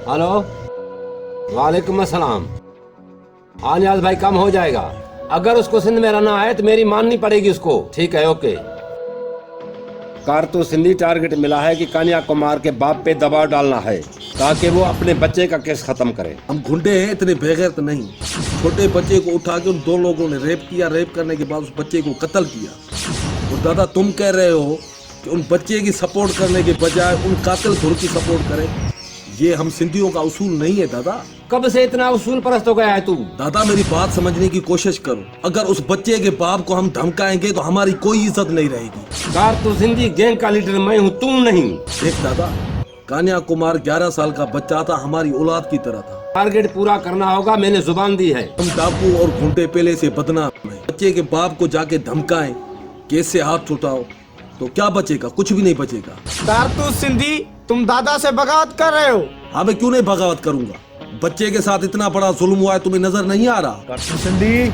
Hello, वालेकुम अस्सलाम। हाँ नियाज भाई, कम हो जाएगा। अगर उसको सिंध में रहना है तो मेरी माननी पड़ेगी उसको। ठीक है, ओके। कारतूस सिंधी टारगेट मिला है कि कान्या कुमार के बाप पे दबाव डालना है ताकि वो अपने बच्चे का केस खत्म करे। हम गुंडे हैं, इतने बेगैरत नहीं। छोटे बच्चे को उठा के उन 2 लोगों ने रेप किया, रेप करने के बाद उस बच्चे को कत्ल किया। और दादा तुम कह रहे हो कि उन बच्चे की सपोर्ट करने के बजाय उन कातिल धुर की सपोर्ट करें। ये हम सिंधियों का उसूल नहीं है दादा। कब से इतना उसूल परस्त हो गया है तू? दादा मेरी बात समझने की कोशिश करो। अगर उस बच्चे के बाप को हम धमकाएंगे तो हमारी कोई इज्जत नहीं रहेगी। कारतूस सिंधी गैंग का लीडर मैं हूँ, तू नहीं। देख दादा, कान्या कुमार 11 साल का बच्चा था, हमारी औलाद की तरह था। टारगेट पूरा करना होगा, मैंने जुबान दी है। हम डाकू और गुंडे पेले से बदनाम हैं। बच्चे के बाप को जाके धमकाएं, केस से हाथ छुटाओ तो क्या बचेगा? कुछ भी नहीं बचेगा। कारतूस सिंधी, तुम दादा से बगावत कर रहे हो। हाँ, मैं क्यों नहीं बगावत करूंगा? बच्चे के साथ इतना बड़ा जुल्म हुआ है, तुम्हें नजर नहीं आ रहा? कारतूस सिंधी,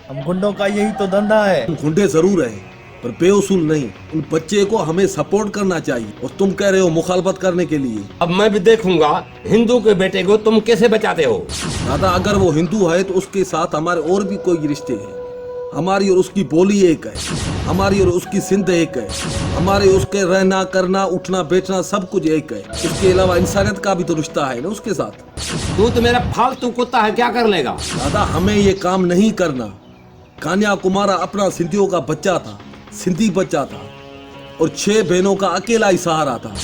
हम गुंडों का यही तो धंधा है। हम गुंडे जरूर हैं पर बेउसूल नहीं। उन बच्चे को हमें सपोर्ट करना चाहिए और तुम कह रहे हो मुखालफत करने के लिए। अब मैं भी देखूंगा हिंदू के बेटे को तुम कैसे बचाते हो। दादा अगर वो हिंदू है तो उसके साथ हमारे और भी कोई रिश्ते हैं। हमारी और उसकी बोली एक है, हमारी और उसकी सिंध एक है, हमारे उसके रहना करना उठना बैठना सब कुछ एक है। उसके अलावा इंसानियत का भी तो रिश्ता है ना उसके साथ। तू तो मेरा फालतू कुत्ता है, क्या कर लेगा? दादा हमें ये काम नहीं करना। कान्या कुमारा अपना सिंधियों का बच्चा था, सिंधी बच्चा था और 6 बहनों का अकेला ही सहारा था।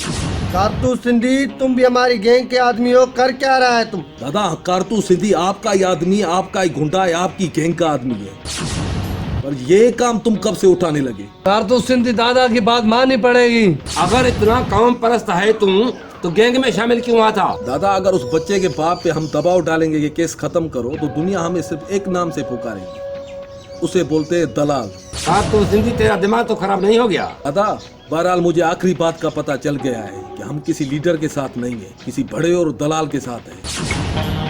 कारतूस सिंधी, तुम भी हमारी गैंग के आदमी हो, कर क्या रहा है तुम? दादा कारतूस सिंधी आपका ही आदमी, आपका ही गुंडा है, आपकी गैंग का आदमी है। पर ये काम तुम कब से उठाने लगे? कारतूस सिंधी दादा की बात माननी पड़ेगी। अगर इतना काम परस्त है तुम तो गैंग में शामिल क्यों हुआ था? दादा अगर उस बच्चे के बाप पे हम दबाव डालेंगे कि केस खत्म करो तो दुनिया हमें सिर्फ एक नाम से पुकारेगी, उसे बोलते हैं दलाल। कारतूस सिंधी, तेरा दिमाग तो खराब नहीं हो गया? दादा बहरहाल मुझे आखिरी बात का पता चल गया है कि हम किसी लीडर के साथ नहीं है, किसी बड़े और दलाल के साथ है।